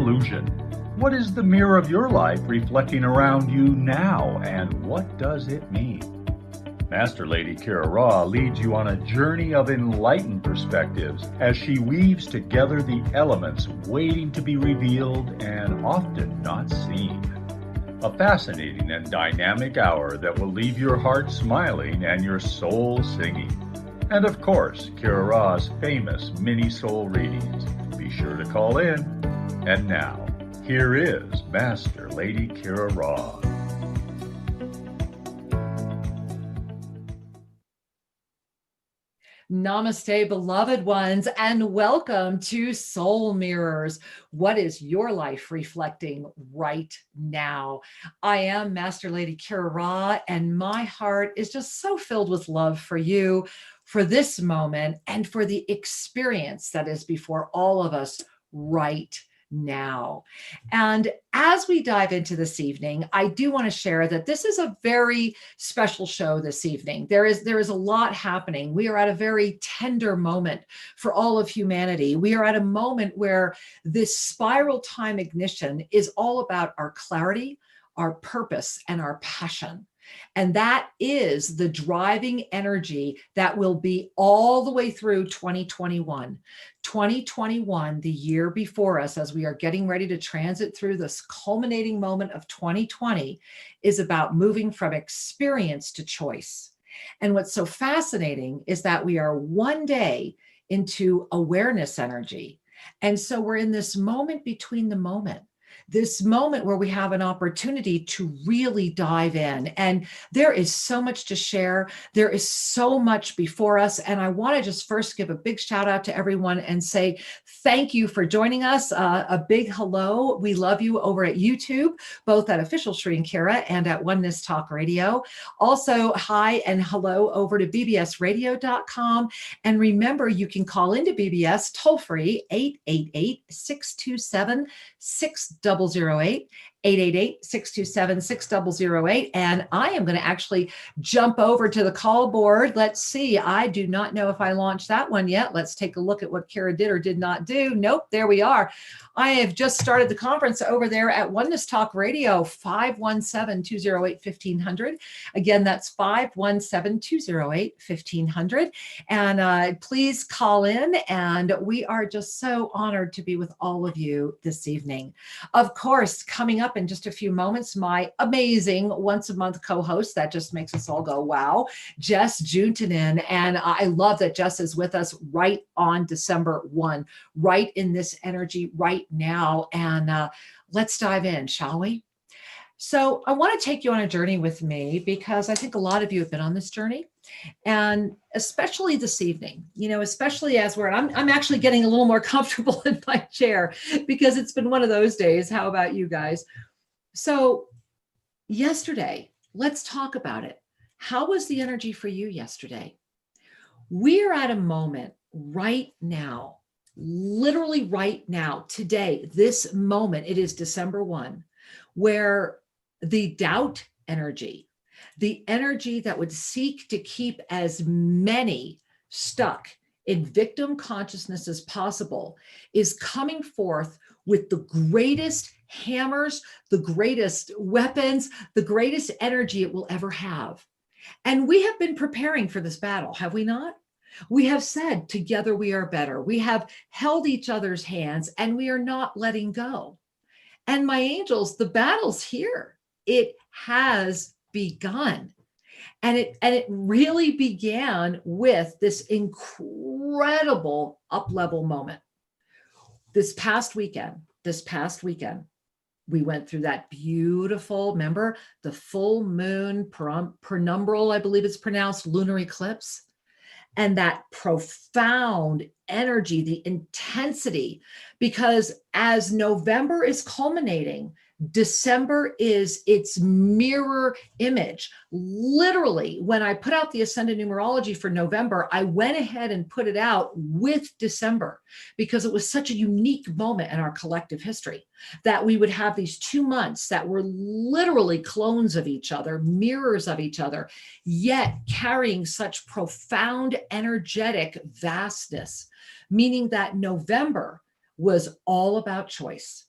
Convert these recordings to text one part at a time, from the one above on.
illusion? What is the mirror of your life reflecting around you now, and what does it mean? Master Lady Kira Ra leads you on a journey of enlightened perspectives as she weaves together the elements waiting to be revealed and often not seen. A fascinating and dynamic hour that will leave your heart smiling and your soul singing. And of course, Kira Ra's famous mini soul readings. Be sure to call in. And now, here is Master Lady Kira Ra. Namaste, beloved ones, and welcome to Soul Mirrors. What is your life reflecting right now? I am Master Lady Kira Ra, and my heart is just so filled with love for you, for this moment, and for the experience that is before all of us right now. And as we dive into this evening, I do want to share that this is a very special show this evening. There is a lot happening. We are at a very tender moment for all of humanity. We are at a moment where this spiral time ignition is all about our clarity, our purpose, and our passion. And that is the driving energy that will be all the way through 2021. 2021, the year before us, as we are getting ready to transit through this culminating moment of 2020, is about moving from experience to choice. And what's so fascinating is that we are one day into awareness energy. And so we're in this moment between the moment. This moment where we have an opportunity to really dive in. And there is so much to share. There is so much before us. And I want to just first give a big shout out to everyone and say thank you for joining us. A big hello. We love you over at YouTube, both at Official Shri and Kira and at Oneness Talk Radio. Also, hi and hello over to bbsradio.com. And remember, you can call into BBS toll free 888-627-6008, 888-627-6008. And I am going to actually jump over to the call board. Let's see. I do not know if I launched that one yet. Let's take a look at what Kira did or did not do. Nope, there we are. I have just started the conference over there at Oneness Talk Radio, 517-208-1500. Again, that's 517-208-1500. And please call in. And we are just so honored to be with all of you this evening. Of course, coming up in just a few moments, my amazing once a month co-host that just makes us all go, wow, Jess Juntanen. And I love that Jess is with us right on December 1, right in this energy right now. And let's dive in, shall we? So I want to take you on a journey with me because I think a lot of you have been on this journey. And especially this evening, especially as I'm actually getting a little more comfortable in my chair because it's been one of those days. How about you guys? So yesterday, let's talk about it. How was the energy for you yesterday? We're at a moment right now, literally right now, today, this moment, it is December 1, where the doubt energy, the energy that would seek to keep as many stuck in victim consciousness as possible, is coming forth with the greatest hammers, the greatest weapons, the greatest energy it will ever have. And we have been preparing for this battle, have we not? We have said, together we are better. We have held each other's hands and we are not letting go. And my angels, the battle's here. It has begun. And it really began with this incredible up-level moment. This past weekend, we went through that beautiful, remember, the full moon penumbral, I believe it's pronounced, lunar eclipse. And that profound energy, the intensity, because as November is culminating, December is its mirror image. Literally, when I put out the Ascended Numerology for November, I went ahead and put it out with December because it was such a unique moment in our collective history that we would have these 2 months that were literally clones of each other, mirrors of each other, yet carrying such profound energetic vastness, meaning that November was all about choice.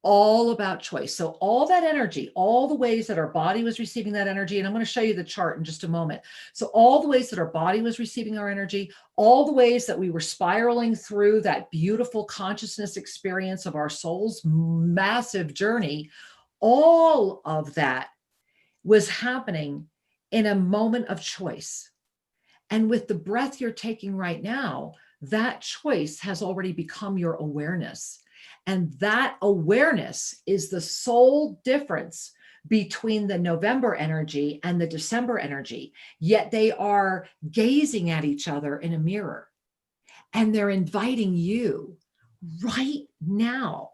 all about choice. So all that energy, all the ways that our body was receiving that energy, and I'm going to show you the chart in just a moment. So all the ways that our body was receiving our energy, all the ways that we were spiraling through that beautiful consciousness experience of our soul's massive journey, all of that was happening in a moment of choice. And with the breath you're taking right now, that choice has already become your awareness. And that awareness is the sole difference between the November energy and the December energy. Yet they are gazing at each other in a mirror. And they're inviting you right now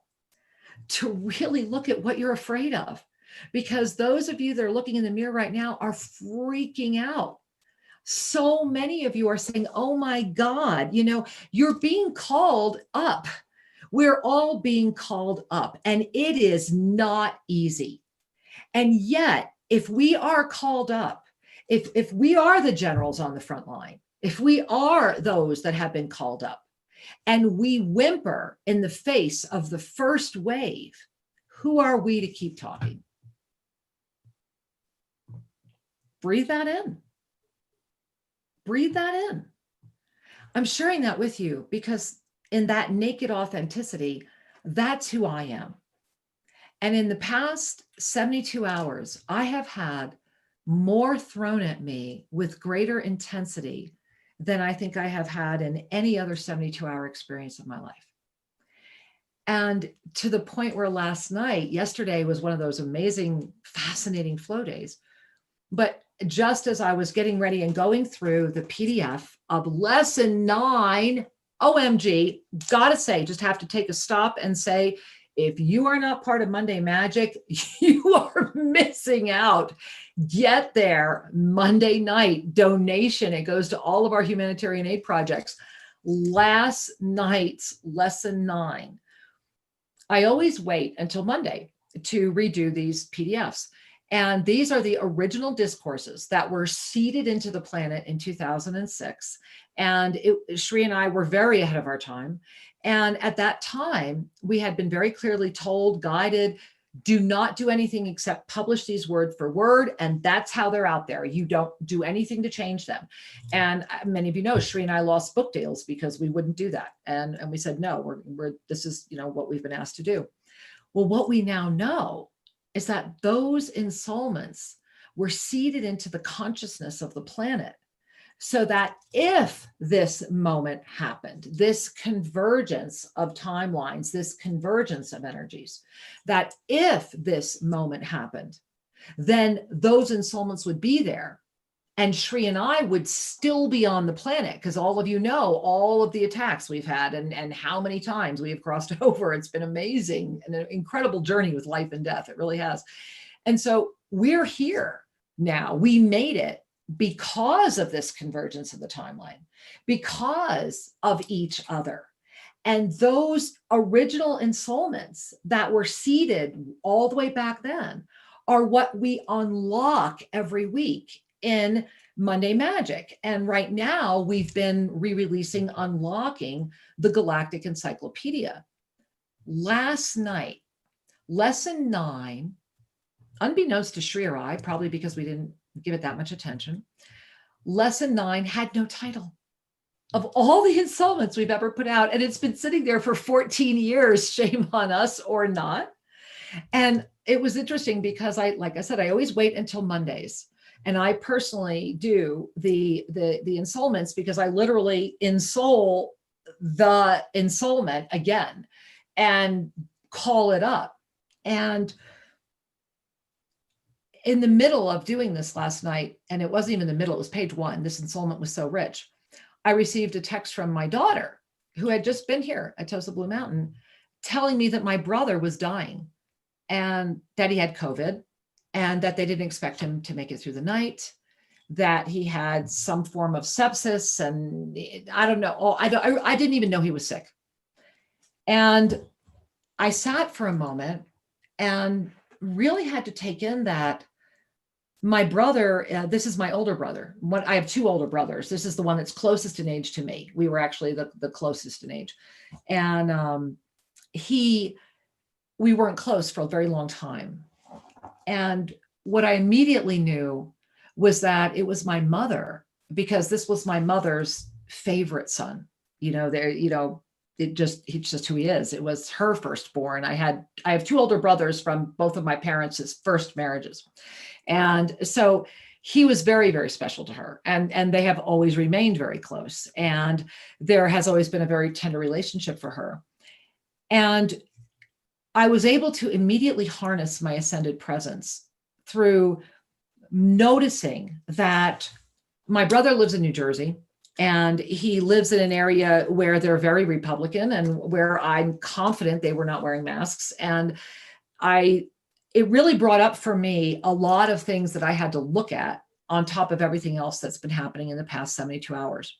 to really look at what you're afraid of. Because those of you that are looking in the mirror right now are freaking out. So many of you are saying, oh my God, you're being called up. We're all being called up, and it is not easy. And yet, if we are called up, if we are the generals on the front line, if we are those that have been called up, and we whimper in the face of the first wave, who are we to keep talking? Breathe that in. Breathe that in. I'm sharing that with you because in that naked authenticity, that's who I am. And in the past 72 hours, I have had more thrown at me with greater intensity than I think I have had in any other 72-hour experience of my life. And to the point where yesterday was one of those amazing, fascinating flow days. But just as I was getting ready and going through the PDF of lesson 9, OMG, gotta say, just have to take a stop and say, if you are not part of Monday Magic, you are missing out. Get there Monday night, donation. It goes to all of our humanitarian aid projects. Last night's lesson 9. I always wait until Monday to redo these PDFs. And these are the original discourses that were seeded into the planet in 2006. And Shri and I were very ahead of our time. And at that time, we had been very clearly told, guided, do not do anything except publish these word for word. And that's how they're out there. You don't do anything to change them. And many of you know, Shri and I lost book deals because we wouldn't do that. And we said, no, this is what we've been asked to do. Well, what we now know is that those ensoulments were seeded into the consciousness of the planet, so that if this moment happened, this convergence of timelines, this convergence of energies, that if this moment happened, then those ensoulments would be there. And Shri and I would still be on the planet, because all of you know all of the attacks we've had and how many times we have crossed over. It's been amazing and an incredible journey with life and death. It really has. And so we're here now. We made it because of this convergence of the timeline, because of each other. And those original ensoulments that were seeded all the way back then are what we unlock every week in Monday Magic. And right now we've been re-releasing Unlocking the Galactic Encyclopedia. Last night, lesson 9, unbeknownst to Shri or I, probably because we didn't give it that much attention, lesson 9 had no title. Of all the ensoulments we've ever put out, and it's been sitting there for 14 years, shame on us or not. And it was interesting because like I said, I always wait until Mondays. And I personally do the ensoulments because I literally ensoul the ensoulment again and call it up. And in the middle of doing this last night, and it wasn't even the middle, it was page 1, this ensoulment was so rich, I received a text from my daughter, who had just been here at TOSA Blue Mountain, telling me that my brother was dying and that he had COVID, and that they didn't expect him to make it through the night, that he had some form of sepsis, and I don't know. I didn't even know he was sick. And I sat for a moment and really had to take in that my brother, this is my older brother. I have 2 older brothers. This is the one that's closest in age to me. We were actually the closest in age. And he we weren't close for a very long time. And what I immediately knew was that it was my mother, because this was my mother's favorite son. It's just who he is. It was her firstborn. I have two older brothers from both of my parents' first marriages. And so he was very, very special to her. And they have always remained very close. And there has always been a very tender relationship for her. And I was able to immediately harness my ascended presence through noticing that my brother lives in New Jersey, and he lives in an area where they're very Republican and where I'm confident they were not wearing masks. And it really brought up for me a lot of things that I had to look at on top of everything else that's been happening in the past 72 hours.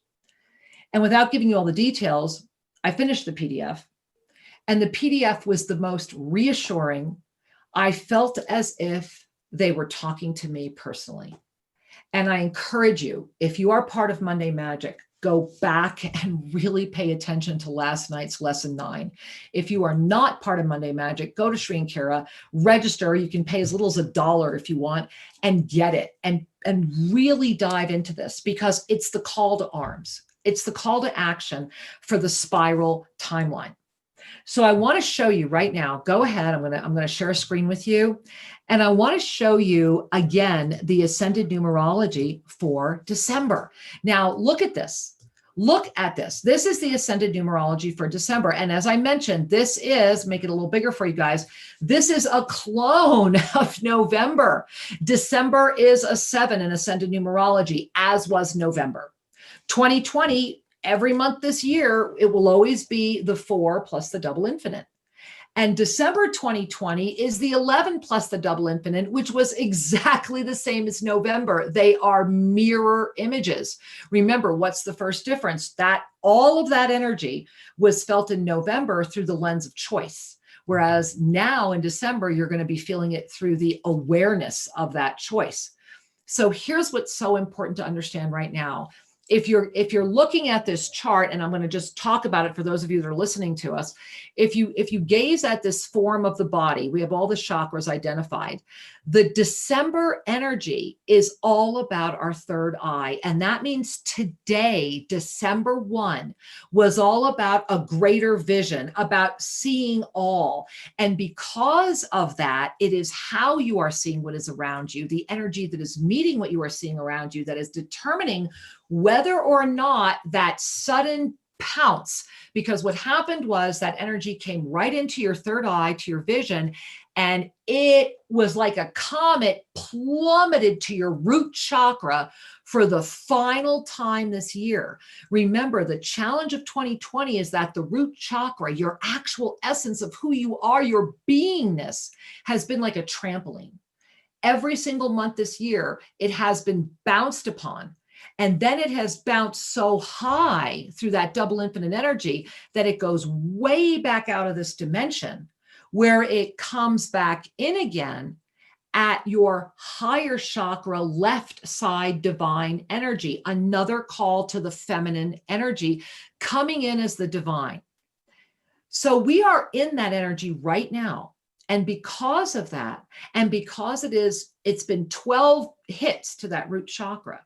And without giving you all the details, I finished the PDF, and the PDF was the most reassuring. I felt as if they were talking to me personally. And I encourage you, if you are part of Monday Magic, go back and really pay attention to last night's lesson 9. If you are not part of Monday Magic, go to Sri and Kira, register. You can pay as little as $1 if you want, and get it and really dive into this, because it's the call to arms. It's the call to action for the spiral timeline. So I want to show you right now. Go ahead. I'm going to share a screen with you. And I want to show you again the Ascended Numerology for December. Now, look at this. Look at this. This is the Ascended Numerology for December. And as I mentioned, this is, make it a little bigger for you guys, this is a clone of November. December is a 7 in Ascended Numerology, as was November. 2020, every month this year, it will always be the 4 plus the double infinite. And December 2020 is the 11 plus the double infinite, which was exactly the same as November. They are mirror images. Remember, what's the first difference? That all of that energy was felt in November through the lens of choice. Whereas now in December, you're going to be feeling it through the awareness of that choice. So here's what's so important to understand right now. If you're looking at this chart, and I'm going to just talk about it for those of you that are listening to us, if you gaze at this form of the body, we have all the chakras identified. The December energy is all about our third eye. And that means today, December 1, was all about a greater vision, about seeing all. And because of that, it is how you are seeing what is around you, the energy that is meeting what you are seeing around you, that is determining whether or not that sudden pounce, because what happened was that energy came right into your third eye, to your vision, and it was like a comet plummeted to your root chakra for the final time this year. Remember, the challenge of 2020 is that the root chakra, your actual essence of who you are, your beingness, has been like a trampoline. Every single month this year, it has been bounced upon. And then it has bounced so high through that double infinite energy that it goes way back out of this dimension, where it comes back in again at your higher chakra, left side divine energy, another call to the feminine energy coming in as the divine. So we are in that energy right now. And because of that, and because it's been 12 hits to that root chakra,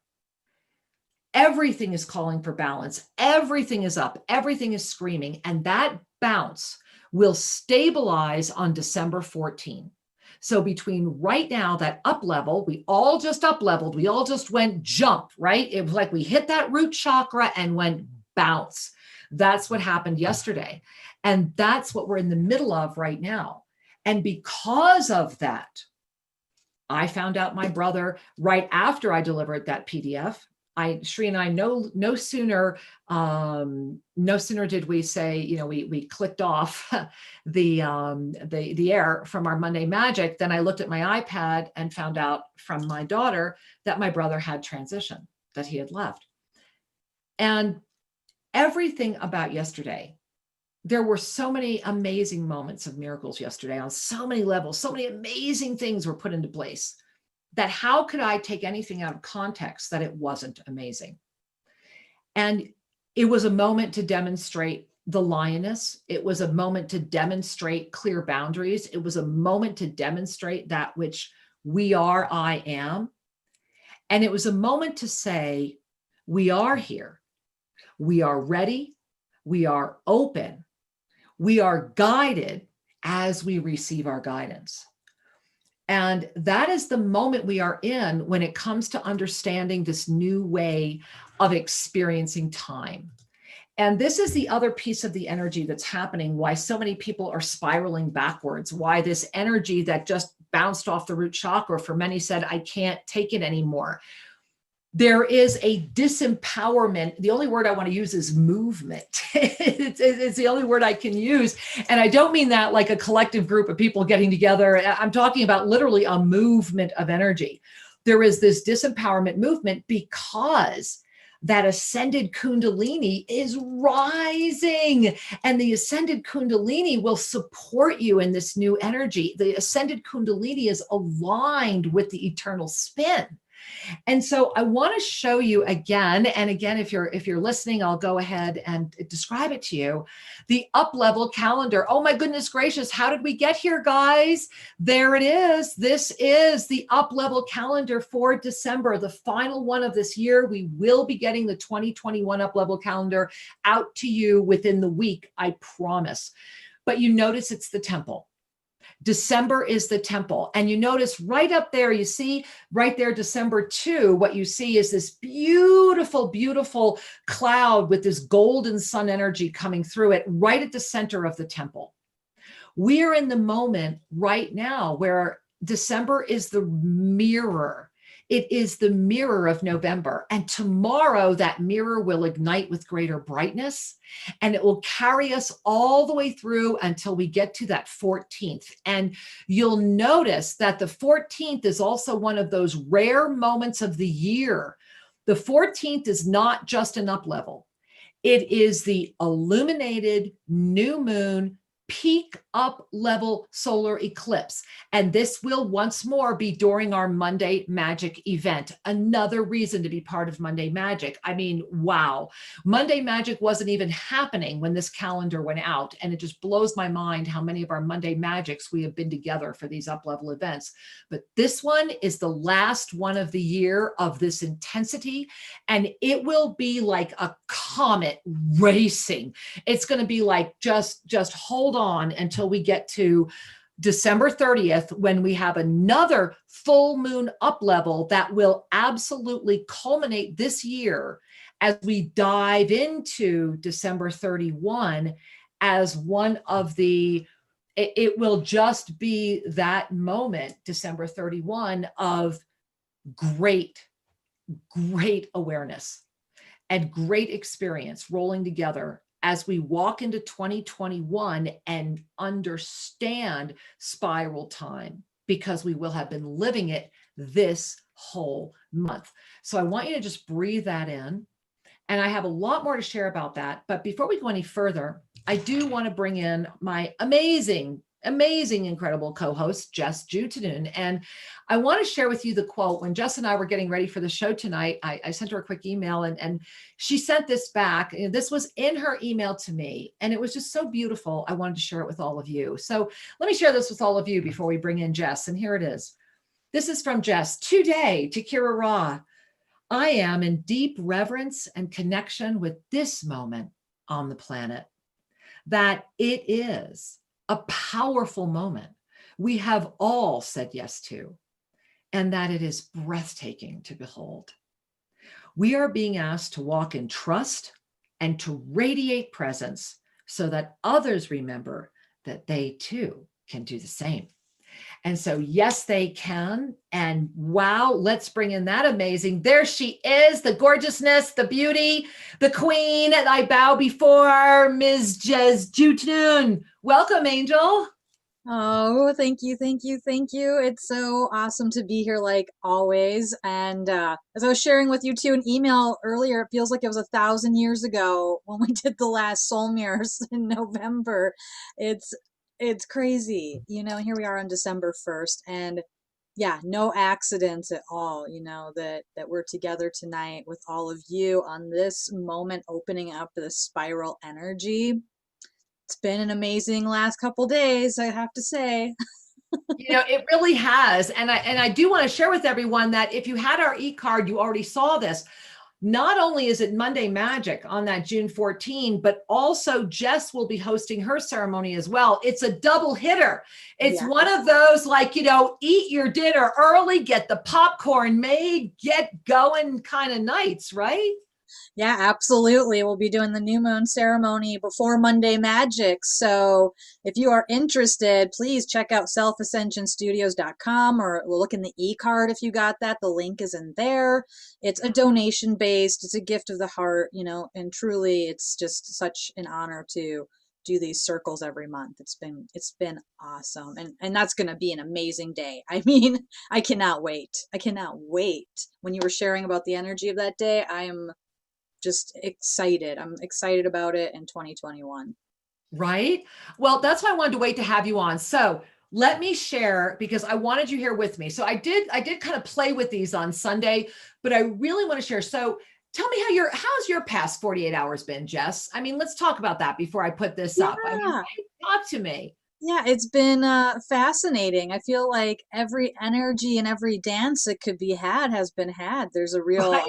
everything is calling for balance. Everything is up. Everything is screaming. And that bounce will stabilize on December 14. So between right now, that up level, we all just up leveled. We all just went jump, right? It was like we hit that root chakra and went bounce. That's what happened yesterday. And that's what we're in the middle of right now. And because of that, I found out my brother right after I delivered that PDF. Sri and I, no sooner did we say, we clicked off the air from our Monday Magic. Then I looked at my iPad and found out from my daughter that my brother had transitioned, that he had left. And everything about yesterday, there were so many amazing moments of miracles yesterday on so many levels. So many amazing things were put into place, that how could I take anything out of context that it wasn't amazing? And it was a moment to demonstrate the lioness. It was a moment to demonstrate clear boundaries. It was a moment to demonstrate that which we are, I am. And it was a moment to say, we are here. We are ready. We are open. We are guided as we receive our guidance. And that is the moment we are in when it comes to understanding this new way of experiencing time. And this is the other piece of the energy that's happening, why so many people are spiraling backwards, why this energy that just bounced off the root chakra for many said, I can't take it anymore. There is a disempowerment. The only word I want to use is movement. It's the only word I can use. And I don't mean that like a collective group of people getting together. I'm talking about literally a movement of energy. There is this disempowerment movement because that ascended Kundalini is rising, and the ascended Kundalini will support you in this new energy. The ascended Kundalini is aligned with the eternal spin. And so I want to show you again, and again, if you're listening, I'll go ahead and describe it to you. The UpLevel calendar. Oh my goodness gracious, how did we get here, guys? There it is. This is the UpLevel calendar for December, the final one of this year. We will be getting the 2021 UpLevel calendar out to you within the week, I promise. But you notice it's the temple. December is the temple. And you notice right up there, you see right there, December 2, what you see is this beautiful, beautiful cloud with this golden sun energy coming through it right at the center of the temple. We are in the moment right now where December is the mirror. It is the mirror of November. And tomorrow that mirror will ignite with greater brightness, and it will carry us all the way through until we get to that 14th. And you'll notice that the 14th is also one of those rare moments of the year. The 14th is not just an up level. It is the illuminated new moon peak up level solar eclipse. And this will once more be during our Monday Magic event. Another reason to be part of Monday Magic. I mean, wow. Monday Magic wasn't even happening when this calendar went out. And it just blows my mind how many of our Monday Magics we have been together for these up level events. But this one is the last one of the year of this intensity. And it will be like a comet racing. It's going to be like, just hold on until we get to December 30th, when we have another full moon up level that will absolutely culminate this year as we dive into December 31 as one of the, it will just be that moment, December 31, of great awareness and great experience rolling together as we walk into 2021 and understand spiral time, because we will have been living it this whole month. So I want you to just breathe that in. And I have a lot more to share about that. But before we go any further, I do want to bring in my amazing, incredible co-host, Jess Jutanoon. And I want to share with you the quote. When Jess and I were getting ready for the show tonight, I sent her a quick email, and she sent this back. And this was in her email to me, and it was just so beautiful. I wanted to share it with all of you. So let me share this with all of you before we bring in Jess. And here it is. This is from Jess. Today, to Kira Ra, I am in deep reverence and connection with this moment on the planet, that it is a powerful moment we have all said yes to, and that it is breathtaking to behold. We are being asked to walk in trust and to radiate presence so that others remember that they too can do the same. And so, yes, they can. And wow, let's bring in that amazing. There she is, the gorgeousness, the beauty, the queen. And I bow before Ms. Jess Jutanoon. Welcome, Angel. Oh, thank you, thank you, thank you. It's so awesome to be here, like always. And as I was sharing with you too, an email earlier, it feels like it was 1,000 years ago when we did the last soul mirrors in November. It's crazy, you know. Here we are on December 1st, and yeah, no accidents at all, you know, that we're together tonight with all of you on this moment, opening up the spiral energy. It's been an amazing last couple days, I have to say. It really has. And I do want to share with everyone that if you had our e-card, you already saw this. Not only is it Monday Magic on that June 14, but also Jess will be hosting her ceremony as well. It's a double hitter. It's one of those like, eat your dinner early, get the popcorn made, get going kind of nights, right? Yeah, absolutely. We'll be doing the new moon ceremony before Monday Magic. So if you are interested, please check out selfascensionstudios.com or look in the e-card if you got that. The link is in there. It's a donation based, it's a gift of the heart, and truly it's just such an honor to do these circles every month. It's been awesome. And that's going to be an amazing day. I mean, I cannot wait. I cannot wait. When you were sharing about the energy of that day, I am just excited. I'm excited about it in 2021. Right? Well, that's why I wanted to wait to have you on. So let me share, because I wanted you here with me. So I did kind of play with these on Sunday, but I really want to share. So tell me how's your past 48 hours been, Jess? I mean, let's talk about that before I put this up. I mean, talk to me. Yeah, it's been fascinating. I feel like every energy and every dance that could be had has been had. There's a real, right?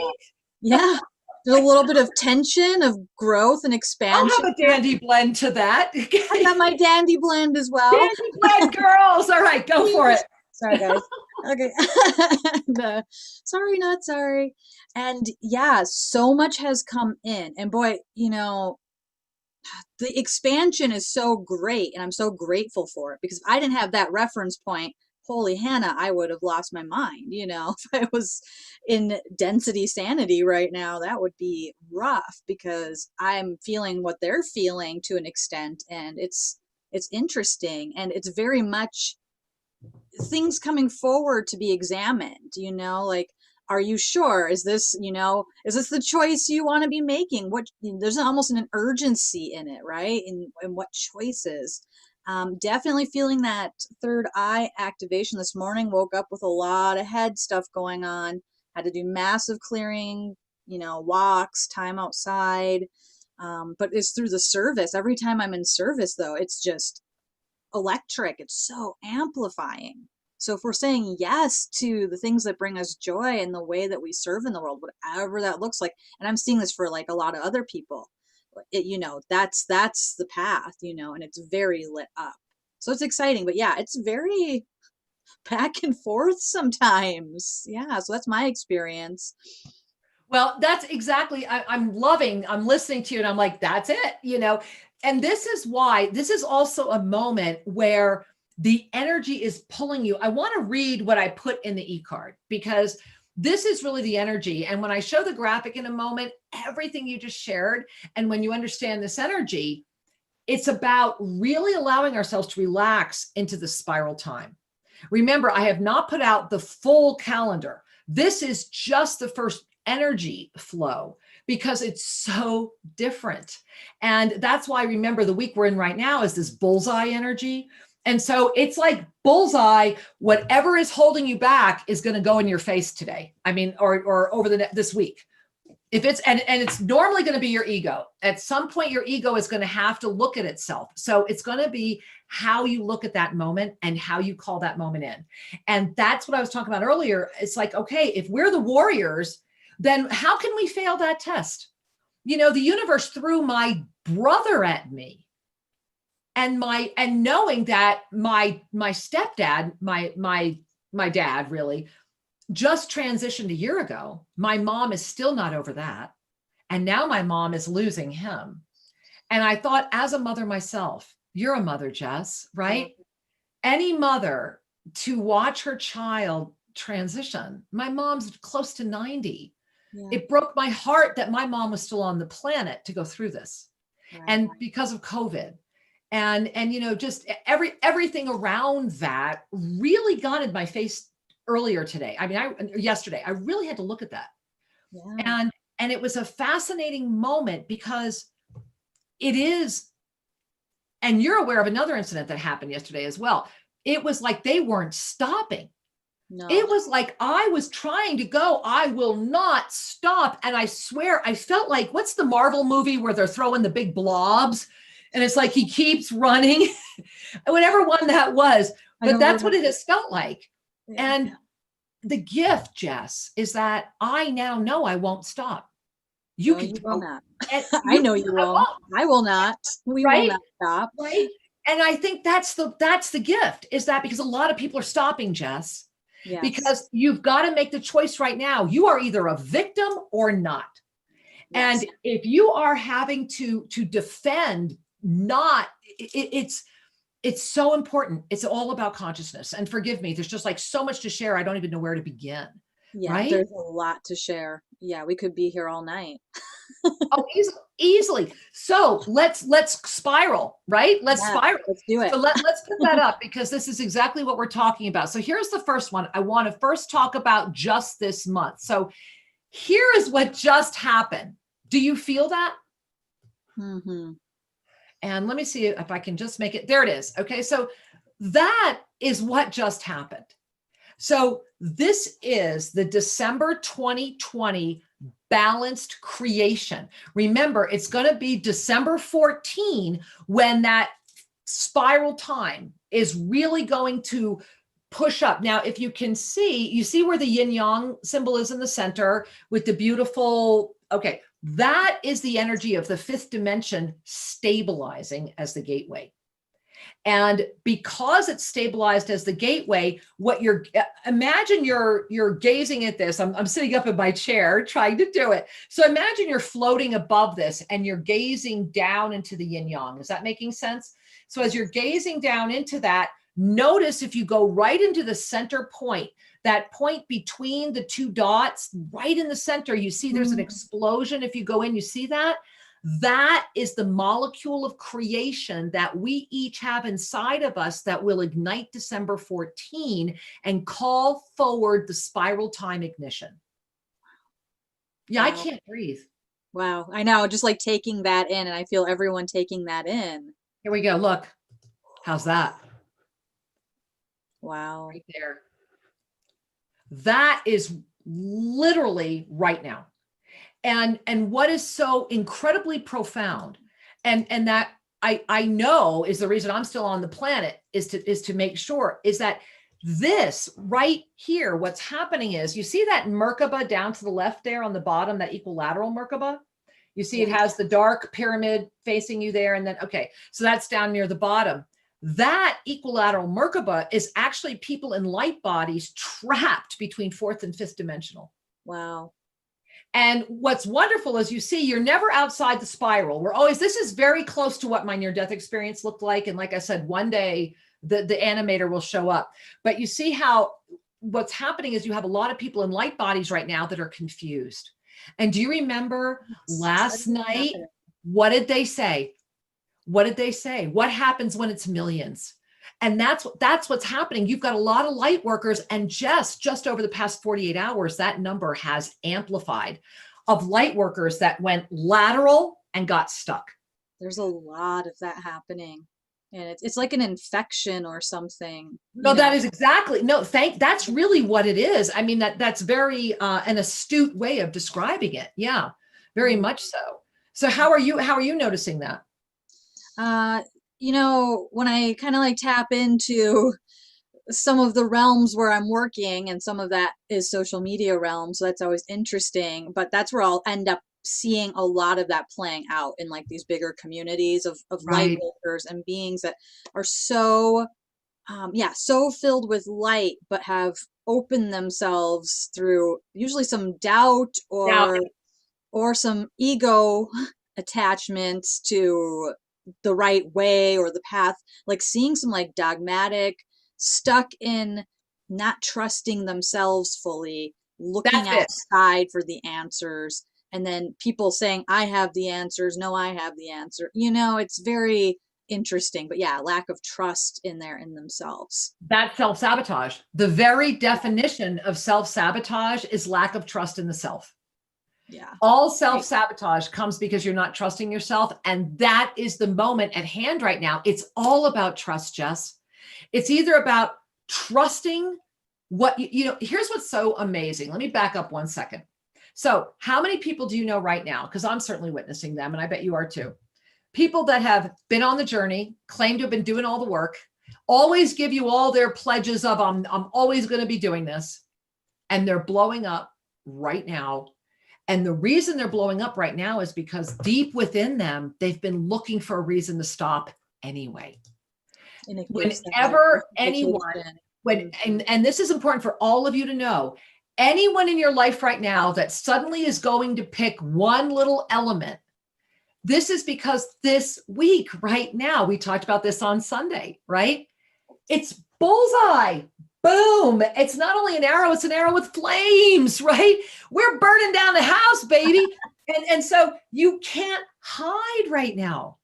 Yeah. There's a little bit of tension, of growth and expansion. I'll have a dandy blend to that. I got my dandy blend as well. Dandy blend, girls. All right, go for it. Sorry, guys. Okay. Sorry, not sorry. And yeah, so much has come in. And boy, the expansion is so great. And I'm so grateful for it, because if I didn't have that reference point, holy Hannah, I would have lost my mind. If I was in density sanity right now, that would be rough, because I'm feeling what they're feeling to an extent. And it's interesting. And it's very much things coming forward to be examined, like, are you sure? Is this the choice you want to be making? There's almost an urgency in it, right? In what choices. Definitely feeling that third eye activation this morning. Woke up with a lot of head stuff going on. Had to do massive clearing, walks, time outside. But it's through the service. Every time I'm in service, though, it's just electric. It's so amplifying. So if we're saying yes to the things that bring us joy and the way that we serve in the world, whatever that looks like, and I'm seeing this for like a lot of other people, that's the path, and it's very lit up. So it's exciting, but yeah, it's very back and forth sometimes. Yeah. So that's my experience. Well, that's exactly, I'm listening to you and I'm like, that's it, and this is also a moment where the energy is pulling you. I want to read what I put in the e-card, because this is really the energy. And when I show the graphic in a moment, everything you just shared, and when you understand this energy, it's about really allowing ourselves to relax into the spiral time. Remember, I have not put out the full calendar. This is just the first energy flow, because it's so different. And that's why, remember, the week we're in right now is this bullseye energy. And so it's like bullseye, whatever is holding you back is going to go in your face today. I mean, or over this week. If it's, and it's normally going to be your ego. At some point, your ego is going to have to look at itself. So it's going to be how you look at that moment and how you call that moment in. And that's what I was talking about earlier. It's like, okay, if we're the warriors, then how can we fail that test? The universe threw my brother at me. And knowing that my stepdad, my dad really just transitioned a year ago. My mom is still not over that. And now my mom is losing him. And I thought, as a mother myself, you're a mother, Jess, right? Yeah. Any mother to watch her child transition. My mom's close to 90. Yeah. It broke my heart that my mom was still on the planet to go through this. Right. And because of COVID. And just everything around that really got in my face earlier today. I mean, yesterday, I really had to look at that. Yeah. And it was a fascinating moment, because it is, and you're aware of another incident that happened yesterday as well. It was like they weren't stopping. No. It was like I was trying to go, I will not stop. And I swear, I felt like, what's the Marvel movie where they're throwing the big blobs? And it's like he keeps running, whatever one that was. But that's what remember. it has felt like. Yeah. And the gift, Jess, is that I now know I won't stop. You No, can you will not. and I know you I won't. I will not. We will right? not stop. Right. And I think that's the gift, is that because a lot of people are stopping, Jess, Yes. because you've got to make the choice right now. You are either a victim or not. Yes. And if you are having to defend, not, it's so important. It's all about consciousness. And forgive me, there's just like so much to share. I don't even know where to begin. Yeah, Right? there's a lot to share. Yeah, we could be here all night. Oh, easily. So let's spiral, right? Let's Yeah, spiral. let's do it. So let's put that up, because this is exactly what we're talking about. So here's the first one. I want to first talk about just this month. So here is what just happened. Do you feel that? Mm-hmm. And let me see if I can just make it. There it is. Okay. So that is what just happened. So this is the December 2020 balanced creation. Remember, it's going to be December 14 when that spiral time is really going to push up. Now, if you can see, you see where the yin yang symbol is in the center with the beautiful, okay, that is the energy of the fifth dimension stabilizing as the gateway. And because it's stabilized as the gateway, what imagine you're gazing at this. I'm sitting up in my chair trying to do it. So imagine you're floating above this and you're gazing down into the yin yang. Is that making sense? So as you're gazing down into that, notice if you go right into the center point, that point between the two dots, right in the center, you see there's an explosion. If you go in, you see that? That is the molecule of creation that we each have inside of us that will ignite December 14 and call forward the spiral time ignition. Yeah, Wow. I can't breathe. Wow. I know, just like taking that in, and I feel everyone taking that in. Here we go. Look, how's that? Wow. Right there. That is literally right now. And what is so incredibly profound, and that I know is the reason I'm still on the planet, is to make sure, is that this right here, what's happening is, you see that Merkaba down to the left there on the bottom, that equilateral Merkaba? You see it has the dark pyramid facing you there. And then, okay, so that's down near the bottom. That equilateral Merkaba is actually people in light bodies trapped between fourth and fifth dimensional. Wow. And what's wonderful is, you see, you're never outside the spiral. We're always, this is very close to what my near-death experience looked like. And like I said, one day the animator will show up. But you see how what's happening is, you have a lot of people in light bodies right now that are confused. And do you remember last night, what did they say? What did they say? What happens when it's millions? And that's what's happening. You've got a lot of light workers, and just over the past 48 hours, that number has amplified, of light workers that went lateral and got stuck. There's a lot of that happening, and it's like an infection or something. No, that is exactly, no, that's really what it is. I mean, that's very an astute way of describing it. Yeah, very much so. So how are you noticing that? You know, when I kind of like tap into some of the realms where I'm working, and some of that is social media realm, so that's always interesting, but that's where I'll end up seeing a lot of that playing out in like these bigger communities of light workers and beings that are so so filled with light, but have opened themselves through usually some doubt or some ego attachments to the right way or the path, like seeing some like dogmatic, stuck in not trusting themselves fully, looking outside for the answers, and then people saying, I have the answers, no, I have the answer. You know, it's very interesting, but yeah, lack of trust in themselves. That's self-sabotage. The very definition of self-sabotage is lack of trust in the self. Yeah. All self-sabotage comes because you're not trusting yourself. And that is the moment at hand right now. It's all about trust, Jess. It's either about trusting what, here's what's so amazing. Let me back up 1 second. So how many people do you know right now? Because I'm certainly witnessing them, and I bet you are too. People that have been on the journey, claim to have been doing all the work, always give you all their pledges of, I'm always going to be doing this. And they're blowing up right now. And the reason they're blowing up right now is because deep within them, they've been looking for a reason to stop anyway. Whenever anyone, and this is important for all of you to know, anyone in your life right now that suddenly is going to pick one little element, this is because this week right now, we talked about this on Sunday, right? It's bullseye. Boom. It's not only an arrow, it's an arrow with flames, right? We're burning down the house, baby. And so you can't hide right now.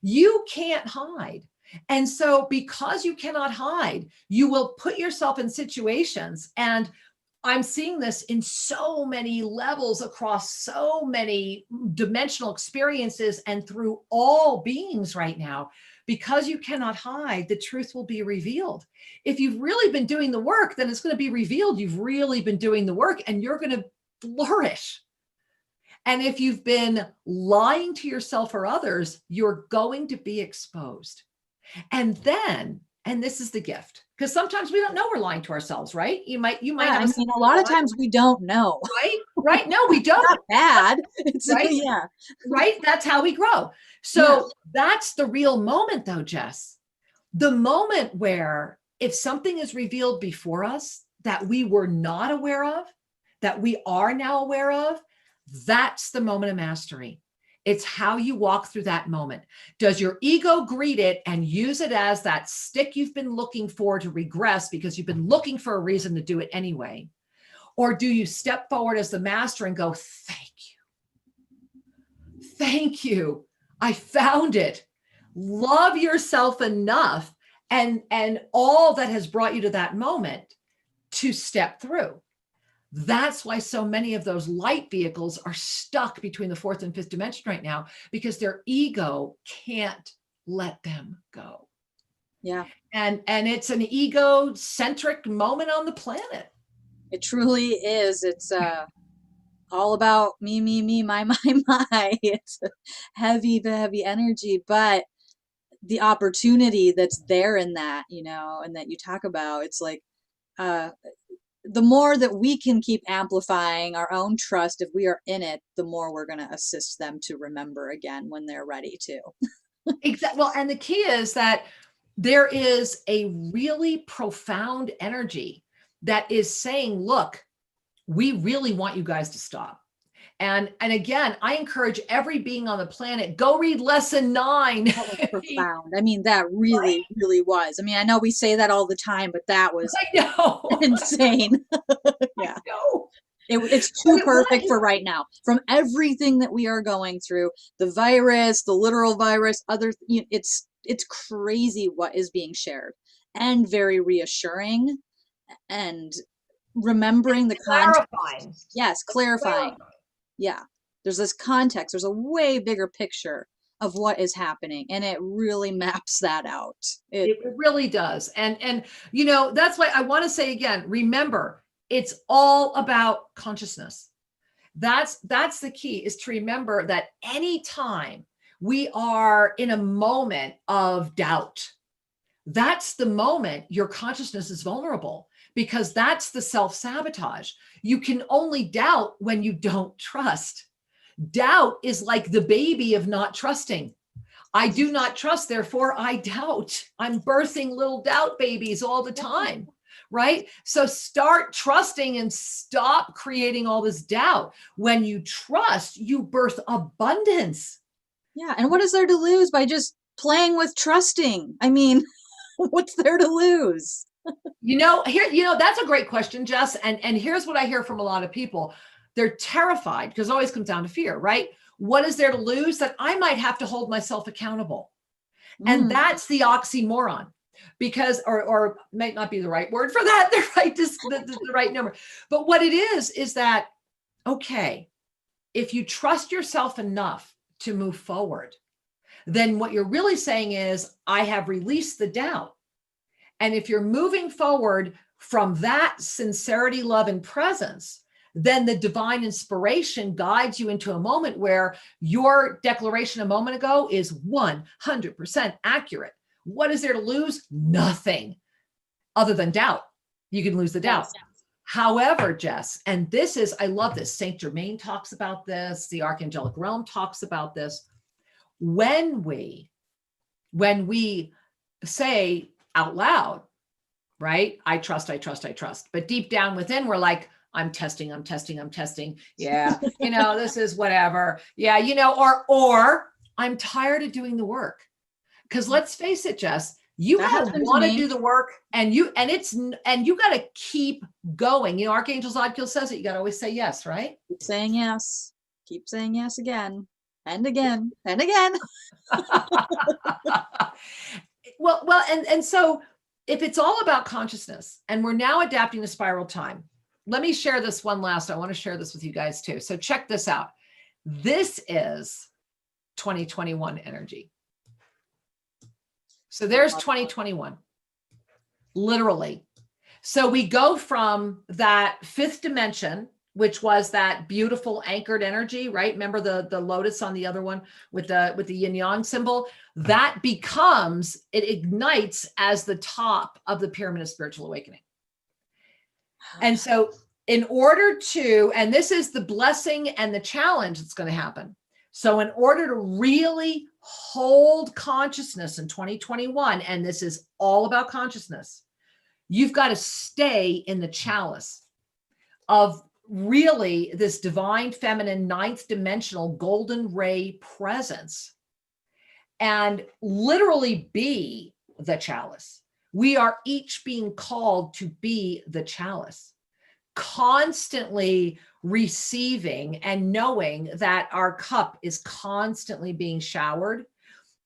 You can't hide. And so because you cannot hide, you will put yourself in situations. And I'm seeing this in so many levels across so many dimensional experiences and through all beings right now. Because you cannot hide, the truth will be revealed. If you've really been doing the work, then it's going to be revealed. You've really been doing the work and you're going to flourish. And if you've been lying to yourself or others, you're going to be exposed. And then, and this is the gift, because sometimes we don't know we're lying to ourselves, right? You might have a lot of times we don't know. Right? No, we don't. Not bad. It's right? Yeah. Right? That's how we grow. So that's the real moment though, Jess. The moment where if something is revealed before us that we were not aware of, that we are now aware of, that's the moment of mastery. It's how you walk through that moment. Does your ego greet it and use it as that stick you've been looking for to regress because you've been looking for a reason to do it anyway? Or do you step forward as the master and go, thank you. Thank you. I found it. Love yourself enough and all that has brought you to that moment to step through. That's why so many of those light vehicles are stuck between the fourth and fifth dimension right now, because their ego can't let them go. Yeah. And it's an ego-centric moment on the planet. It truly is. It's all about me, my. It's heavy energy, but the opportunity that's there in that, and that you talk about, it's like, the more that we can keep amplifying our own trust, if we are in it, the more we're going to assist them to remember again when they're ready to. Exactly. Well, and the key is that there is a really profound energy that is saying, look, we really want you guys to stop. And again, I encourage every being on the planet, go read lesson 9. That was profound. I mean, that really, really was. I mean, I know we say that all the time, but that was insane. Yeah. I know. It's too perfect for right now. From everything that we are going through, the virus, the literal virus, it's crazy what is being shared, and very reassuring, and remembering the clarifying. Yes, clarifying. Yeah, there's this context. There's a way bigger picture of what is happening, and it really maps that out. It really does. And that's why I want to say again, remember, it's all about consciousness. That's the key, is to remember that anytime we are in a moment of doubt, that's the moment your consciousness is vulnerable, because that's the self-sabotage. You can only doubt when you don't trust. Doubt is like the baby of not trusting. I do not trust, therefore I doubt. I'm birthing little doubt babies all the time, right? So start trusting and stop creating all this doubt. When you trust, you birth abundance. Yeah, and what is there to lose by just playing with trusting? I mean, what's there to lose? That's a great question, Jess. And here's what I hear from a lot of people. They're terrified, because it always comes down to fear, right? What is there to lose? That I might have to hold myself accountable. And that's the oxymoron, because, or might not be the right word for that, the right number. But what it is that, okay, if you trust yourself enough to move forward, then what you're really saying is, I have released the doubt. And if you're moving forward from that sincerity, love, and presence, then the divine inspiration guides you into a moment where your declaration a moment ago is 100% accurate. What is there to lose? Nothing other than doubt. You can lose the doubt. Yes. However, Jess, and this is, I love this. Saint Germain talks about this. The Archangelic Realm talks about this. When we say out loud, right? I trust, I trust, I trust. But deep down within, we're like, I'm testing, I'm testing, I'm testing. Yeah, this is whatever. Yeah, or I'm tired of doing the work. Because let's face it, Jess, you gotta want to do the work, and you got to keep going. Archangel Zadkiel says it. You got to always say yes, right? Keep saying yes. Keep saying yes again and again and again. Well, and so if it's all about consciousness, and we're now adapting to spiral time, let me share this one last. I want to share this with you guys too. So check this out. This is 2021 energy. So there's 2021, literally. So we go from that fifth dimension, which was that beautiful anchored energy, right? Remember the lotus on the other one with the yin yang symbol? That becomes, it ignites as the top of the pyramid of spiritual awakening. And so in order to, and this is the blessing and the challenge that's going to happen. So in order to really hold consciousness in 2021, and this is all about consciousness, you've got to stay in the chalice of really this divine feminine ninth dimensional golden ray presence and literally be the chalice. We are each being called to be the chalice, constantly receiving and knowing that our cup is constantly being showered.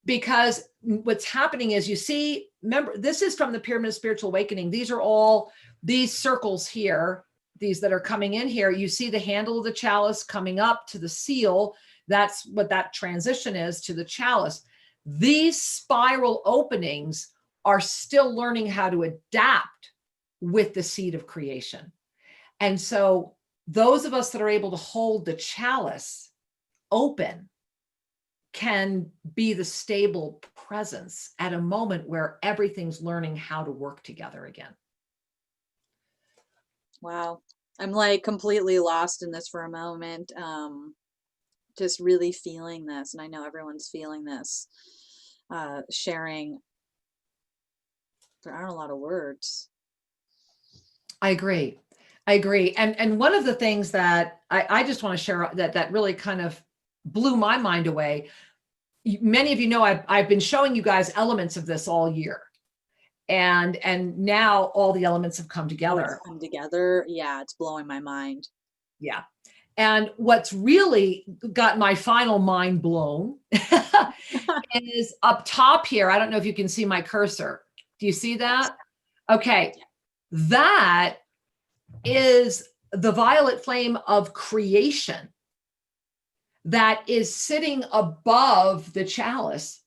Because what's happening is, you see, remember, this is from the pyramid of spiritual awakening. These are all these circles here, these that are coming in here. You see the handle of the chalice coming up to the seal. That's what that transition is to the chalice. These spiral openings are still learning how to adapt with the seed of creation. And so those of us that are able to hold the chalice open can be the stable presence at a moment where everything's learning how to work together again. Wow. I'm like completely lost in this for a moment. Just really feeling this. And I know everyone's feeling this, sharing. There aren't a lot of words. I agree. And one of the things that I just want to share that really kind of blew my mind away. Many of you know I've been showing you guys elements of this all year. And now all the elements have come together. Yeah, it's blowing my mind. Yeah. And what's really got my final mind blown is up top here. I don't know if you can see my cursor. Do you see that? Okay. That is the violet flame of creation that is sitting above the chalice.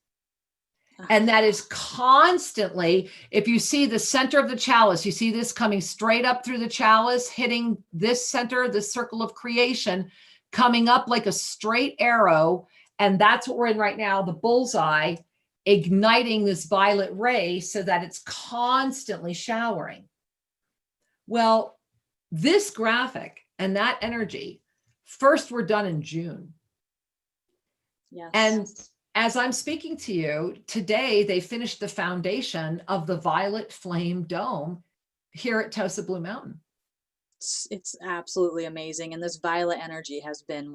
And that is constantly, if you see the center of the chalice, you see this coming straight up through the chalice, hitting this center, this circle of creation, coming up like a straight arrow. And that's what we're in right now, the bullseye, igniting this violet ray so that it's constantly showering. Well, this graphic and that energy first were done in June. Yes. And as I'm speaking to you today, they finished the foundation of the violet flame dome here at TOSA Blue Mountain. It's absolutely amazing. And this violet energy has been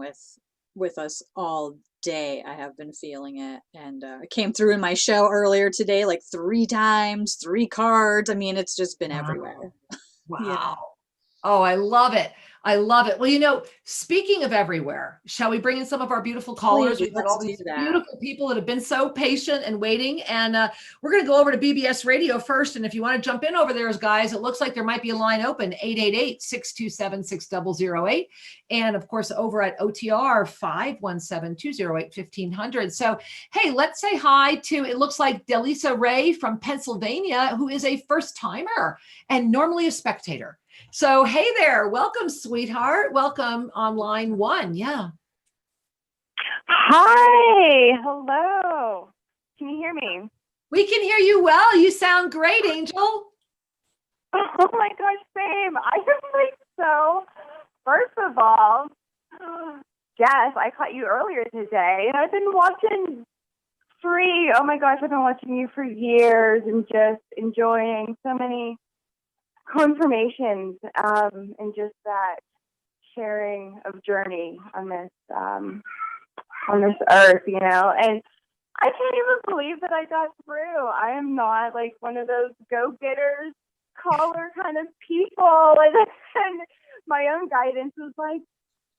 with us all day. I have been feeling it. And it came through in my show earlier today, like 3 times, 3 cards. I mean, it's just been everywhere. Wow. Yeah. Oh, I love it. I love it. Well, speaking of everywhere, shall we bring in some of our beautiful callers? Please, We've got all these beautiful people that have been so patient and waiting. And we're going to go over to BBS Radio first. And if you want to jump in over there, guys, it looks like there might be a line open, 888-627-6008. And of course, over at OTR, 517-208-1500. So, hey, let's say hi to, it looks like Delisa Ray from Pennsylvania, who is a first timer and normally a spectator. So, hey there. Welcome, sweetheart. Welcome on line one. Yeah. Hi. Hello. Can you hear me? We can hear you well. You sound great, Angel. Oh my gosh, same. I am like so. First of all, Jess, I caught you earlier today, and I've been watching free. Oh my gosh, I've been watching you for years and just enjoying so many confirmations and just that sharing of journey on this earth, you know. And I can't even believe that I got through. I am not like one of those go-getters, caller kind of people. And my own guidance was like,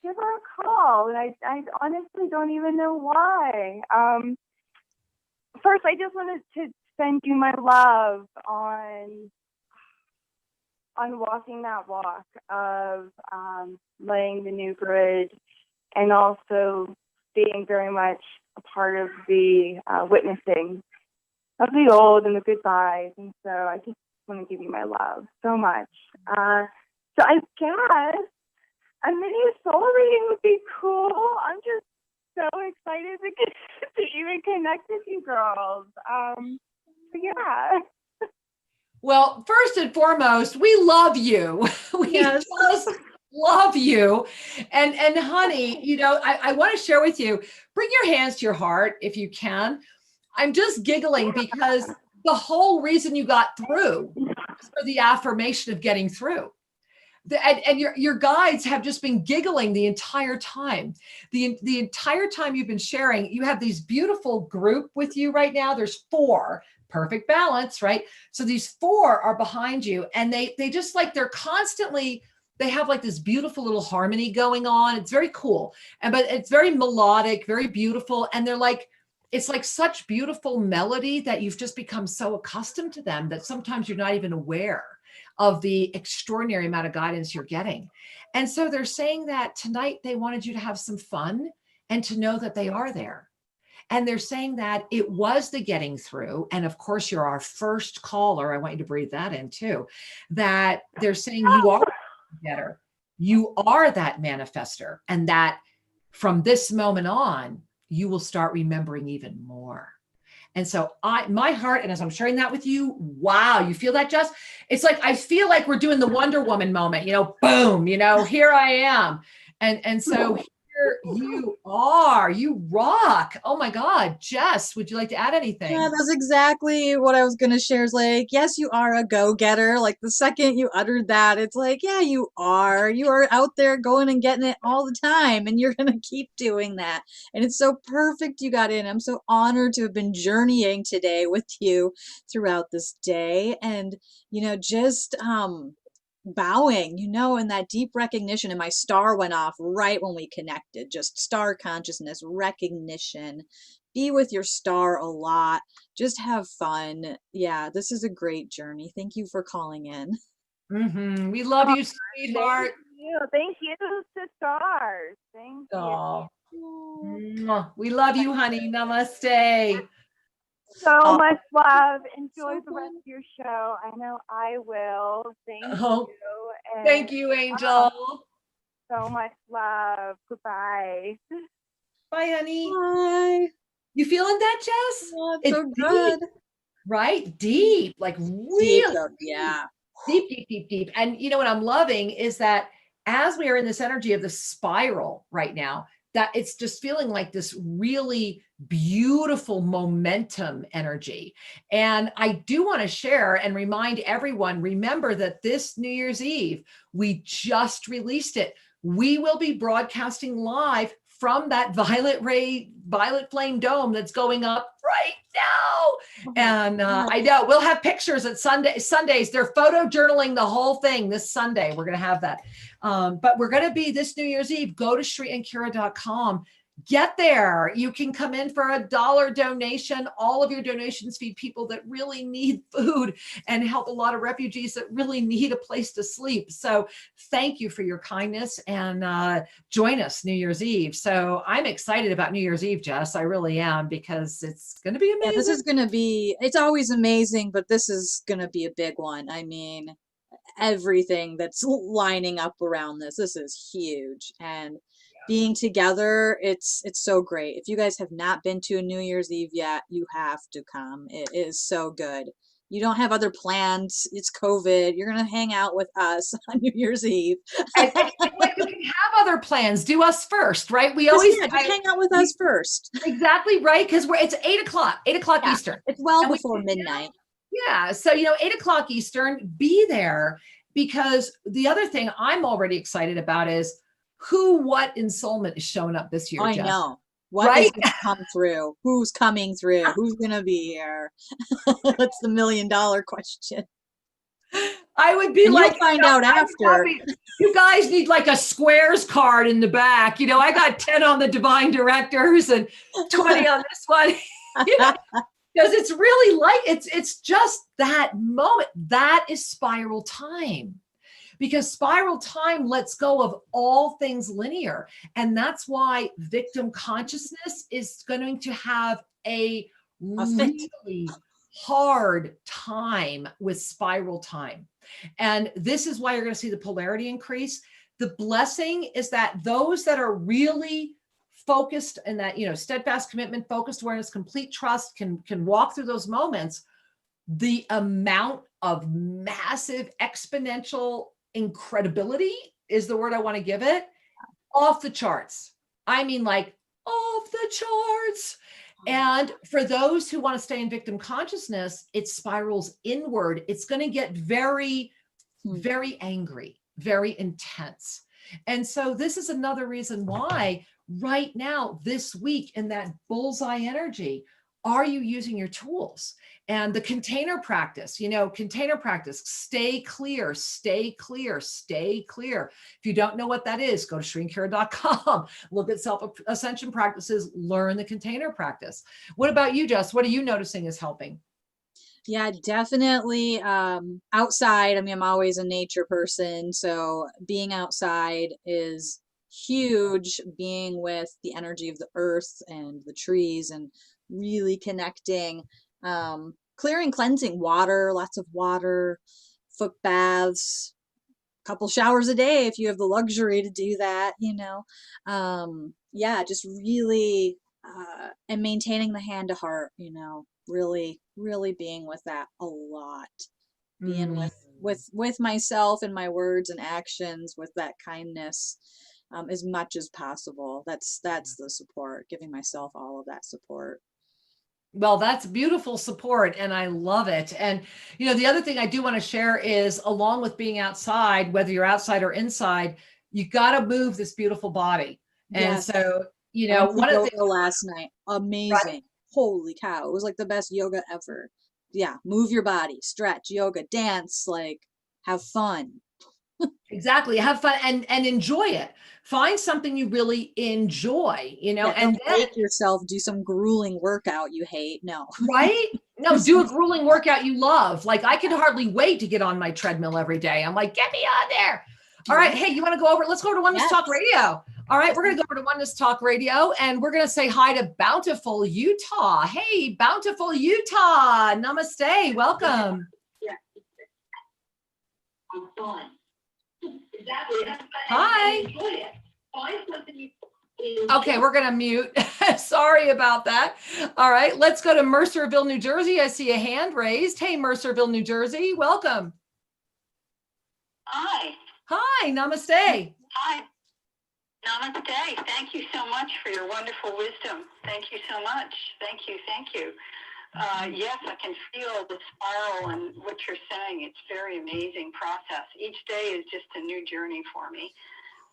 give her a call. And I honestly don't even know why. First, I just wanted to send you my love on walking that walk of laying the new grid, and also being very much a part of the witnessing of the old and the goodbyes. And so I just want to give you my love so much. So I guess a mini soul reading would be cool. I'm just so excited to get to even connect with you girls. Yeah. Well, first and foremost, we love you. We Yes. just love you. And honey, you know, I want to share with you, bring your hands to your heart if you can. I'm just giggling because the whole reason you got through was for the affirmation of getting through. And your guides have just been giggling the entire time. The entire time you've been sharing, you have these beautiful group with you right now. There's 4. Perfect balance, right? So these 4 are behind you, and they just like, they're constantly, they have like this beautiful little harmony going on. It's very cool. But it's very melodic, very beautiful. And they're like, it's like such beautiful melody that you've just become so accustomed to them that sometimes you're not even aware of the extraordinary amount of guidance you're getting. And so they're saying that tonight they wanted you to have some fun and to know that they are there. And they're saying that it was the getting through. And of course, you're our first caller. I want you to breathe that in too, that they're saying you are better. You are that manifester. And that from this moment on, you will start remembering even more. And so my heart, and as I'm sharing that with you, wow, you feel that, Jess? It's like, I feel like we're doing the Wonder Woman moment, you know, boom, you know, here I am. And so here you are, you rock. Oh my God. Jess, would you like to add anything? Yeah, that's exactly what I was going to share. Is like, yes, you are a go-getter. Like the second you uttered that, it's like, yeah, you are. You are out there going and getting it all the time, and you're going to keep doing that. And it's so perfect you got in. I'm so honored to have been journeying today with you throughout this day. And, you know, just bowing, you know, in that deep recognition. And my star went off right when we connected. Just star consciousness, recognition. Be with your star a lot. Just have fun. Yeah, this is a great journey. Thank you for calling in. We love you, sweetheart. Thank you to stars. Thank Oh, you. we love you, honey. Namaste. So much love. Enjoy So the rest of your show. I know I will. Thank Oh, you. And thank you, Angel. so much love. Goodbye. Bye, honey. Bye. You feeling that, Jess? Oh, It's so deep, good. right? Deep, like Deep, really though, yeah. deep, deep, deep, deep. And you know what I'm loving is that as we are in this energy of the spiral right now, that it's just feeling like this really beautiful momentum energy. And I do want to share and remind everyone, remember that this New Year's Eve, we just released it. We will be broadcasting live from that violet flame dome that's going up right now. And I know we'll have pictures at Sundays. They're photo journaling the whole thing this Sunday. We're going to have that. But we're going to be this New Year's Eve. Go to ShriAndKira.com. Get there. You can come in for $1 donation. All of your donations feed people that really need food and help a lot of refugees that really need a place to sleep. So thank you for your kindness, and join us New Year's Eve. So I'm excited about New Year's Eve, Jess. I really am, because it's going to be amazing. Yeah, this is going to be, it's always amazing, but this is going to be a big one. I mean, everything that's lining up around this. This is huge. And being together, it's so great. If you guys have not been to a New Year's Eve yet, you have to come. It is so good. You don't have other plans. It's COVID. You're going to hang out with us on New Year's Eve. And when you can have other plans, do us first, right? We always just hang out with us first. Exactly right. Because it's 8 o'clock Yeah, Eastern. It's well And before midnight. Yeah. So, 8 o'clock Eastern, be there, because the other thing I'm already excited about is what ensoulment is showing up this year. I Jess. know. What is going to come through? Who's coming through? Who's going to be here? That's the $1 million question. I would be and like, you'll find out after. You guys need like a squares card in the back. I got 10 on the divine directors and 20 on this one. Because it's really like, it's just that moment. That is spiral time. Because spiral time lets go of all things linear. And that's why victim consciousness is going to have a really hard time with spiral time. And this is why you're going to see the polarity increase. The blessing is that those that are really focused and that, steadfast commitment, focused awareness, complete trust can walk through those moments. The amount of massive exponential incredibility is the word I want to give it. Off the charts. I mean, like off the charts. And for those who want to stay in victim consciousness, it spirals inward. It's going to get very, very angry, very intense. And so this is another reason why right now, this week, in that bullseye energy, are you using your tools? And the container practice, stay clear, stay clear, stay clear. If you don't know what that is, go to shrinkera.com, look at self-ascension practices, learn the container practice. What about you, Jess? What are you noticing is helping? Yeah, definitely outside. I mean, I'm always a nature person, so being outside is huge, being with the energy of the earth and the trees and really connecting, clearing, cleansing, water, lots of water, foot baths, couple showers a day if you have the luxury to do that, yeah, just really and maintaining the hand to heart, really being with that a lot, being with myself and my words and actions with that kindness, as much as possible. That's the support, giving myself all of that support. Well, that's beautiful support, and I love it. And, the other thing I do want to share is, along with being outside, whether you're outside or inside, you got to move this beautiful body. Yes. And so, one of the things last night, amazing. Right? Holy cow. It was like the best yoga ever. Yeah. Move your body, stretch, yoga, dance, like have fun. Exactly. Have fun and enjoy it. Find something you really enjoy, and then make yourself do some grueling workout you hate. No. Right? No, do a grueling workout you love. Like, I can hardly wait to get on my treadmill every day. I'm like, get me on there. All right. Hey, you want to go over? Let's go to Oneness Talk Radio. All right. We're going to go over to Oneness Talk Radio, and we're going to say hi to Bountiful Utah. Hey, Bountiful Utah. Namaste. Welcome. Hi. Okay, we're going to mute. Sorry about that. All right, let's go to Mercerville, New Jersey. I see a hand raised. Hey, Mercerville, New Jersey. Welcome. Hi. Hi, namaste. Hi. Namaste. Thank you so much for your wonderful wisdom. Thank you so much. Thank you. Thank you. Yes, I can feel the spiral and what you're saying. It's a very amazing process. Each day is just a new journey for me.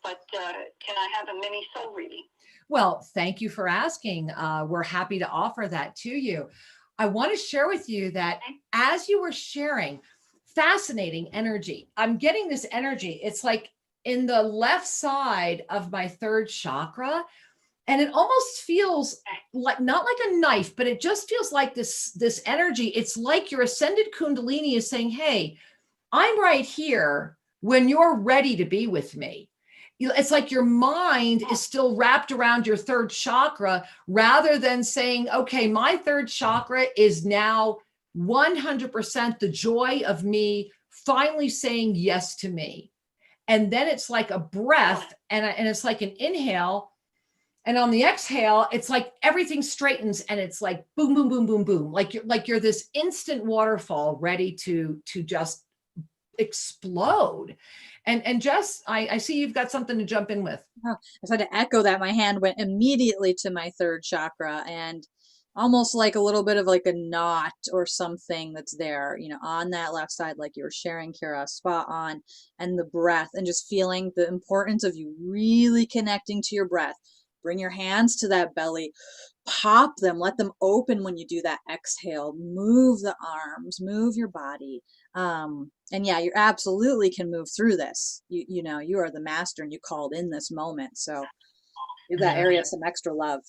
But can I have a mini soul reading? Well, thank you for asking. We're happy to offer that to you. I want to share with you that as you were sharing, fascinating energy. I'm getting this energy. It's like in the left side of my third chakra. And it almost feels like, not like a knife, but it just feels like this energy. It's like your ascended Kundalini is saying, hey, I'm right here when you're ready to be with me. It's like your mind is still wrapped around your third chakra, rather than saying, okay, my third chakra is now 100% the joy of me finally saying yes to me. And then it's like a breath, and it's like an inhale. And on the exhale, it's like everything straightens, and it's like boom, boom, boom, boom, boom. Like you're this instant waterfall ready to just explode. And Jess, I see you've got something to jump in with. Oh, I had to echo that. My hand went immediately to my third chakra, and almost like a little bit of like a knot or something that's there, on that left side, like you were sharing, Kira, spot on. And the breath, and just feeling the importance of you really connecting to your breath. Bring your hands to that belly, pop them, let them open when you do that exhale, move the arms, move your body. And yeah, you absolutely can move through this. You know, you are the master, and you called in this moment. So give that area some extra love.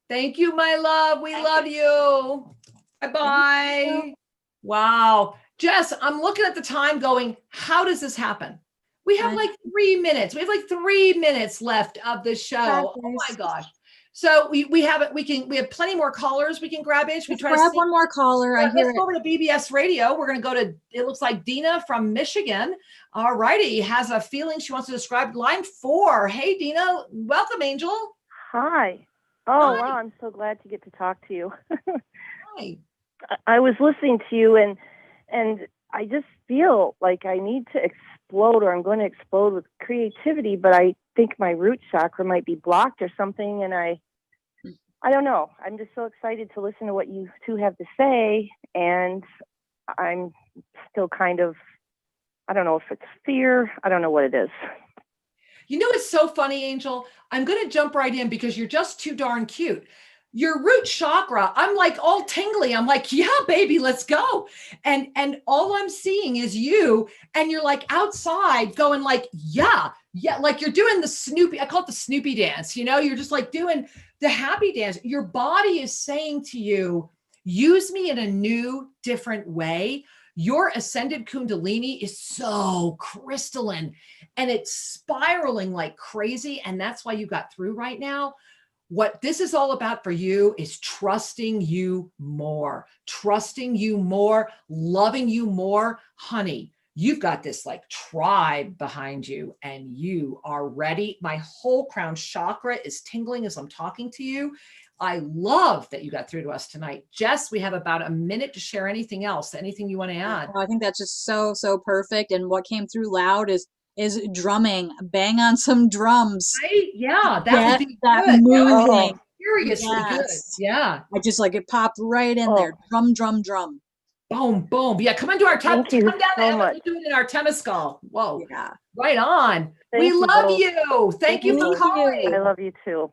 Thank you, my love. We love you. Bye-bye. Wow. Jess, I'm looking at the time going, how does this happen? We have like 3 minutes. We have like 3 minutes left of the show. Oh my gosh. So we have plenty more callers we can grab. We try grab to one more caller. Let's go over to BBS Radio. We're going to go to, it looks like Dina from Michigan. All righty. Has a feeling she wants to describe line 4. Hey, Dina. Welcome, Angel. Hi. Oh, wow. I'm so glad to get to talk to you. Hi. I was listening to you, and I just feel like I need to explode, or I'm going to explode with creativity, but I think my root chakra might be blocked or something, and I don't know. I'm just so excited to listen to what you two have to say, and I'm still kind of, I don't know if it's fear. I don't know what it is. You know, it's so funny, Angel. I'm going to jump right in because you're just too darn cute. Your root chakra, I'm like all tingly. I'm like, yeah, baby, let's go. And all I'm seeing is you, and you're like outside going like, yeah, like you're doing the Snoopy, I call it the Snoopy dance. You're just like doing the happy dance. Your body is saying to you, use me in a new, different way. Your ascended Kundalini is so crystalline, and it's spiraling like crazy. And that's why you got through right now. What this is all about for you is trusting you more, loving you more. Honey, you've got this like tribe behind you, and you are ready. My whole crown chakra is tingling as I'm talking to you. I love that you got through to us tonight. Jess, we have about a minute to share anything else, anything you want to add. I think that's just so, so perfect. And what came through loud is drumming. Bang on some drums. Right? Yeah, that would be that good. moving. Seriously good. Yeah. I just like it popped right in there. Drum, drum, drum. Boom, boom. Yeah, come into our come down so much. We'll do it in our Temescal. Whoa. Yeah. Right on. We love you. Thank you for calling. I love you too.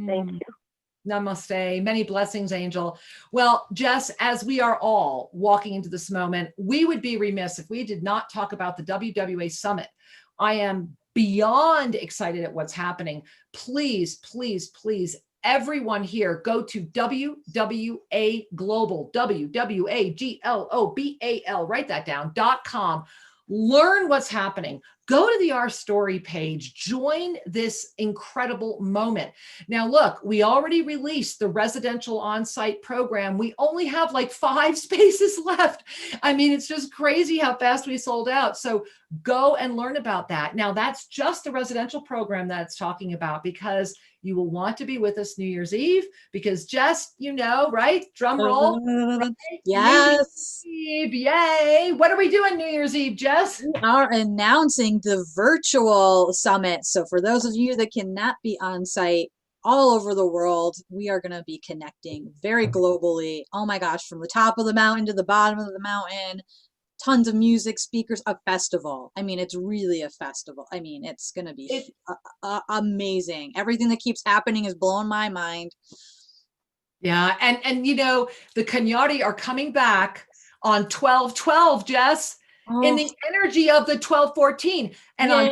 Thank you. Namaste. Many blessings, Angel. Well, Jess, as we are all walking into this moment, we would be remiss if we did not talk about the WWA Summit. I am beyond excited at what's happening. Please, please, please, everyone here, go to WWA Global, WWAGLOBAL, write that down, .com. Learn what's happening. Go to the Our Story page. Join this incredible moment. Now, look, we already released the residential on-site program. We only have like 5 spaces left. I mean, it's just crazy how fast we sold out. So go and learn about that. Now, that's just the residential program that it's talking about, because you will want to be with us New Year's Eve, because Jess, right? Drum roll. Right? Yes. New Year's Eve, yay. What are we doing New Year's Eve, Jess? We are announcing the virtual summit. So for those of you that cannot be on site all over the world, we are going to be connecting very globally. Oh my gosh, from the top of the mountain to the bottom of the mountain. Tons of music, speakers, a festival. I mean, it's really a festival. I mean, it's going to be amazing. Everything that keeps happening is blowing my mind. Yeah. And the Cagnati are coming back on 12/12, Jess, in the energy of the 12/14. And on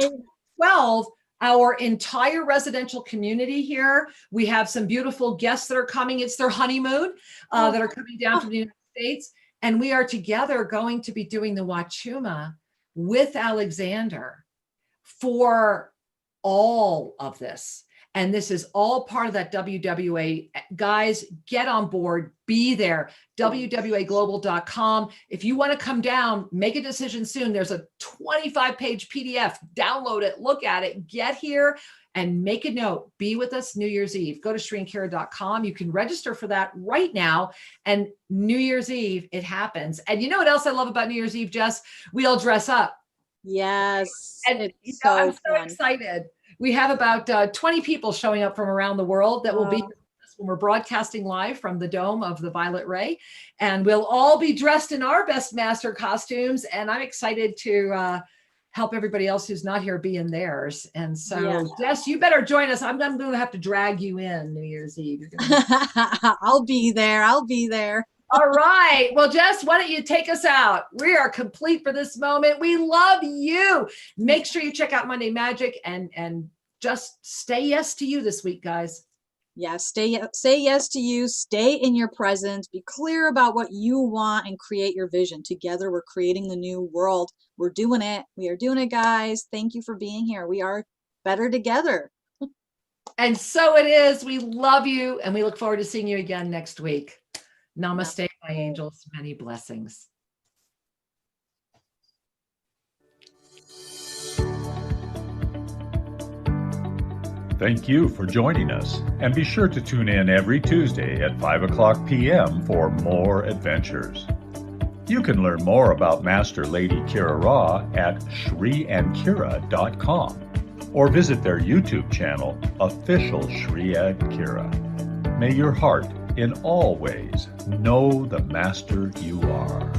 12, our entire residential community here, we have some beautiful guests that are coming. It's their honeymoon that are coming down from the United States. And we are together going to be doing the Wachuma with Alexander for all of this. And this is all part of that WWA. Guys, get on board, be there. WWAglobal.com. If you want to come down, make a decision soon. There's a 25-page PDF. Download it, look at it, get here, and make a note. Be with us New Year's Eve. Go to ShreeandKara.com. You can register for that right now. And New Year's Eve, it happens. And you know what else I love about New Year's Eve, Jess? We all dress up. Yes. And it's I'm so so fun. excited. We have about 20 people showing up from around the world that will be with us when we're broadcasting live from the Dome of the Violet Ray. And we'll all be dressed in our best master costumes. And I'm excited to help everybody else who's not here be in theirs. And so, Yeah. Jess, you better join us. I'm going to have to drag you in New Year's Eve. You're gonna... I'll be there. I'll be there. All right. Well, Jess, why don't you take us out? We are complete for this moment. We love you. Make sure you check out Monday Magic and just stay yes to you this week, guys. Yeah, say yes to you, stay in your presence, be clear about what you want, and create your vision. Together, we're creating the new world. We're doing it. We are doing it, guys. Thank you for being here. We are better together. And so it is. We love you, and we look forward to seeing you again next week. Namaste, my angels. Many blessings. Thank you for joining us, and be sure to tune in every Tuesday at 5 p.m. for more adventures. You can learn more about Master Lady Kira Ra at ShreeandKira.com or visit their YouTube channel, Official Shri and Kira. May your heart in all ways know the Master you are.